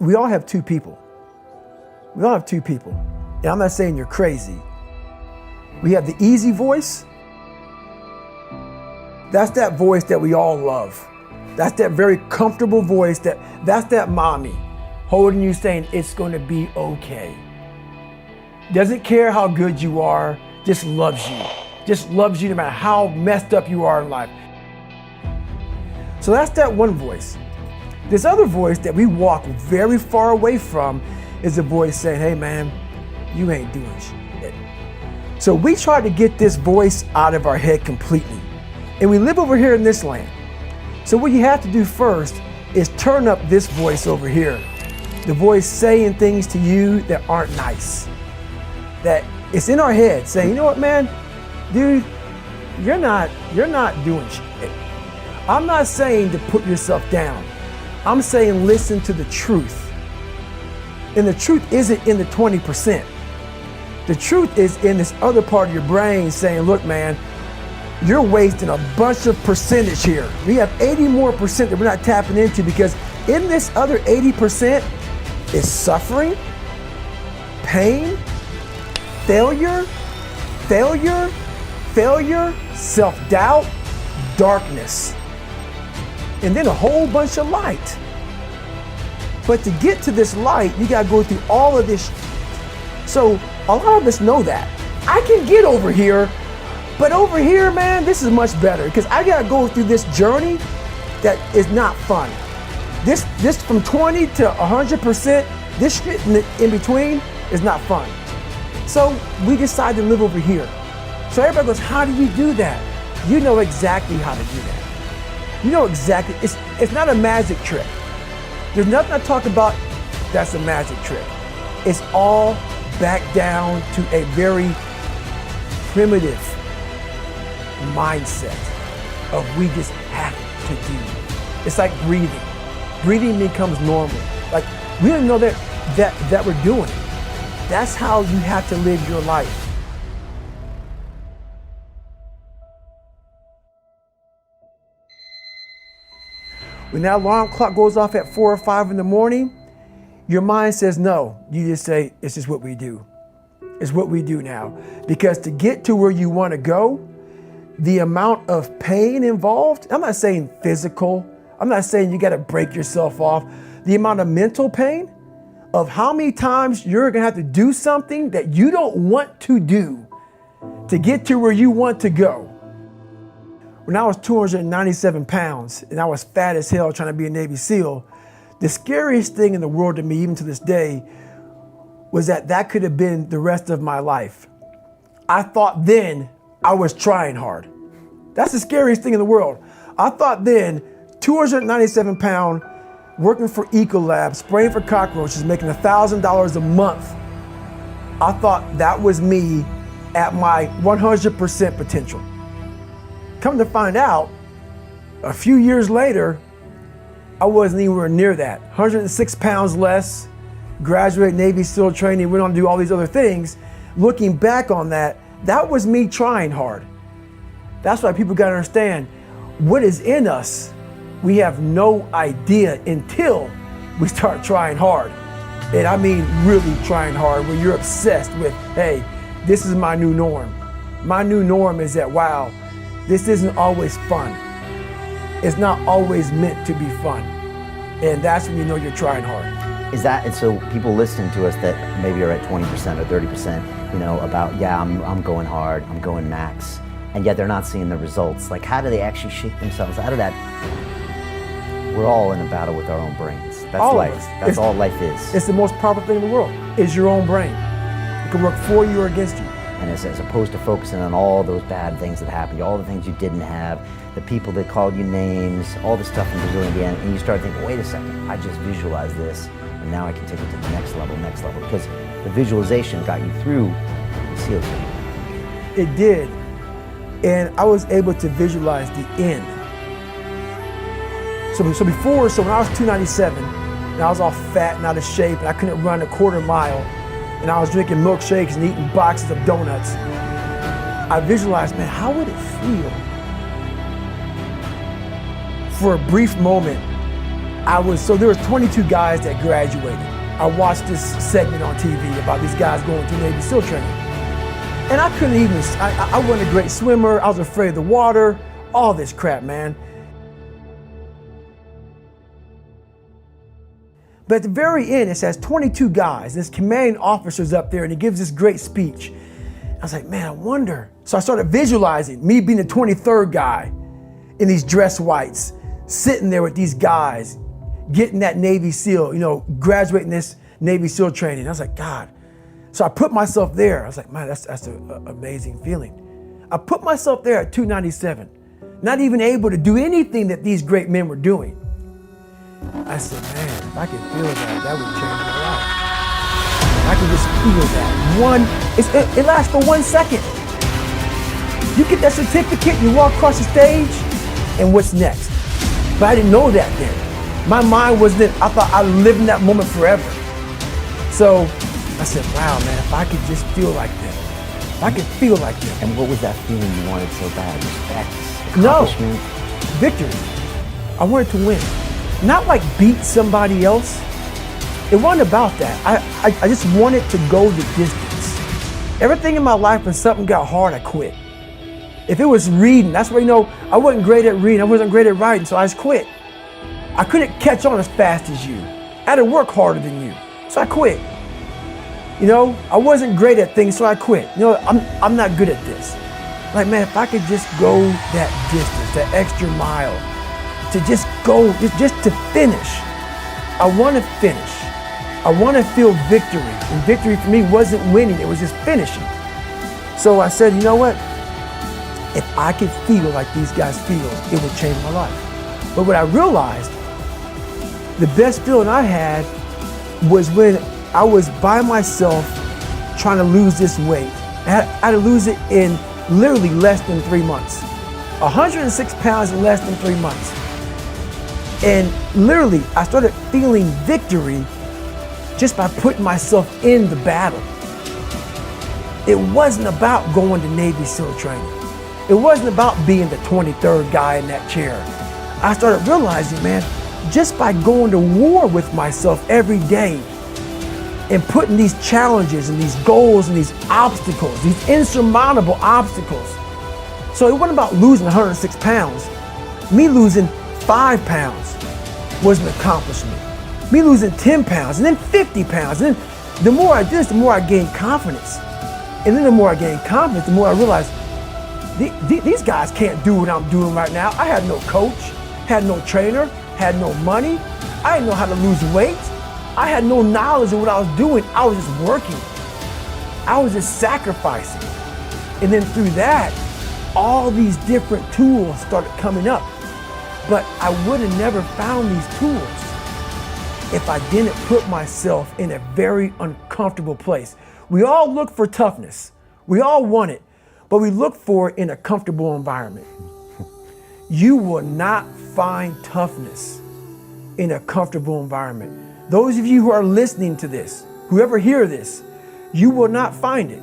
we all have two people. We all have two people. And I'm not saying you're crazy. We have the easy voice. That's that voice that we all love. That's that very comfortable voice that's that mommy holding you saying it's going to be okay. Doesn't care how good you are, just loves you. Just loves you no matter how messed up you are in life. So that's that one voice. This other voice that we walk very far away from is a voice saying, hey man, you ain't doing shit. So we try to get this voice out of our head completely. And we live over here in this land. So what you have to do first is turn up this voice over here. The voice saying things to you that aren't nice. That it's in our head saying, you know what, man, dude, you're not doing shit. I'm not saying to put yourself down. I'm saying listen to the truth. And the truth isn't in the 20%. The truth is in this other part of your brain saying, look, man, you're wasting a bunch of percentage here. We have 80 more percent that we're not tapping into because in this other 80% is suffering, pain, failure, self-doubt, darkness, and then a whole bunch of light. But to get to this light, you gotta go through all of this. So a lot of us know that. I can get over here, but over here, man, this is much better because I gotta go through this journey that is not fun. This from 20 to 100%, this shit in between is not fun. So we decide to live over here. So everybody goes, how do you do that? You know exactly how to do that. You know exactly, it's not a magic trick. There's nothing I talk about that's a magic trick. It's all back down to a very primitive mindset of we just have to do. It's like breathing. Breathing becomes normal. Like we didn't know that we're doing it. That's how you have to live your life. When that alarm clock goes off at 4 or 5 in the morning, your mind says no. You just say, it's just what we do. It's what we do now. Because to get to where you want to go, the amount of pain involved, I'm not saying physical, I'm not saying you got to break yourself off. The amount of mental pain of how many times you're going to have to do something that you don't want to do to get to where you want to go. When I was 297 pounds and I was fat as hell trying to be a Navy SEAL, the scariest thing in the world to me, even to this day, was that could have been the rest of my life. I thought then I was trying hard. That's the scariest thing in the world. I thought then, 297 pound, working for Ecolab, spraying for cockroaches, making $1,000 a month. I thought that was me at my 100% potential. Come to find out, a few years later, I wasn't anywhere near that. 106 pounds less, graduated Navy SEAL training, went on to do all these other things. Looking back on that, that was me trying hard. That's why people gotta understand, what is in us, we have no idea until we start trying hard. And I mean really trying hard, where you're obsessed with, hey, this is my new norm. My new norm is that, wow, this isn't always fun. It's not always meant to be fun. And that's when you know you're trying hard. Is that, and so people listening to us that maybe are at 20% or 30%, you know, about, yeah, I'm going hard, I'm going max, and yet they're not seeing the results. Like, how do they actually shake themselves out of that? We're all in a battle with our own brains. That's all life. That's all life is. It's the most powerful thing in the world, is your own brain. It can work for you or against you. And as opposed to focusing on all those bad things that happened, all the things you didn't have, the people that called you names, all the stuff in Brazil Indiana, and you start thinking, wait a second, I just visualized this, and now I can take it to the next level, because the visualization got you through the SEAL training. It did, and I was able to visualize the end. So when I was 297, and I was all fat and out of shape, and I couldn't run a quarter mile, and I was drinking milkshakes and eating boxes of donuts, I visualized, man, how would it feel? For a brief moment, So there was 22 guys that graduated. I watched this segment on TV about these guys going to Navy SEAL training. And I couldn't even, I wasn't a great swimmer. I was afraid of the water, all this crap, man. But at the very end, it says 22 guys. This commanding officer's up there and he gives this great speech. I was like, man, I wonder. So I started visualizing me being the 23rd guy in these dress whites, sitting there with these guys, getting that Navy SEAL, graduating this Navy SEAL training. I was like, God. So I put myself there. I was like, man, that's an amazing feeling. I put myself there at 297, not even able to do anything that these great men were doing. I said, man, if I could feel that would change my life. I could just feel that. It lasts for 1 second. You get that certificate, you walk across the stage, and what's next? But I didn't know that then. My mind was that I thought I'd live in that moment forever. So I said, wow, man, if I could just feel like that. If I could feel like that. And what was that feeling you wanted so bad? Respect, No, accomplishment? victory. I wanted to win. Not like beat somebody else. It wasn't about that. I just wanted to go the distance. Everything in my life, when something got hard, I quit. If it was reading, that's where, I wasn't great at reading. I wasn't great at writing, so I just quit. I couldn't catch on as fast as you. I had to work harder than you, so I quit. I wasn't great at things, so I quit. I'm not good at this. Like, man, if I could just go that distance, that extra mile, to just go, just to finish. I want to finish. I want to feel victory. And victory for me wasn't winning, it was just finishing. So I said, you know what? If I could feel like these guys feel, it would change my life. But what I realized, the best feeling I had was when I was by myself trying to lose this weight. I had to lose it in literally less than 3 months. 106 pounds in less than 3 months. And literally, I started feeling victory just by putting myself in the battle. It wasn't about going to Navy SEAL training. It wasn't about being the 23rd guy in that chair. I started realizing, man, just by going to war with myself every day and putting these challenges and these goals and these obstacles, these insurmountable obstacles. So it wasn't about losing 106 pounds. Me losing 5 pounds was an accomplishment. Me losing 10 pounds and then 50 pounds. And then the more I did this, the more I gained confidence. And then the more I gained confidence, the more I realized these guys can't do what I'm doing right now. I had no coach, had no trainer, had no money. I didn't know how to lose weight. I had no knowledge of what I was doing. I was just working. I was just sacrificing. And then through that, all these different tools started coming up. But I would have never found these tools if I didn't put myself in a very uncomfortable place. We all look for toughness. We all want it, but we look for it in a comfortable environment. You will not find toughness in a comfortable environment. Those of you who are listening to this, whoever hear this, you will not find it.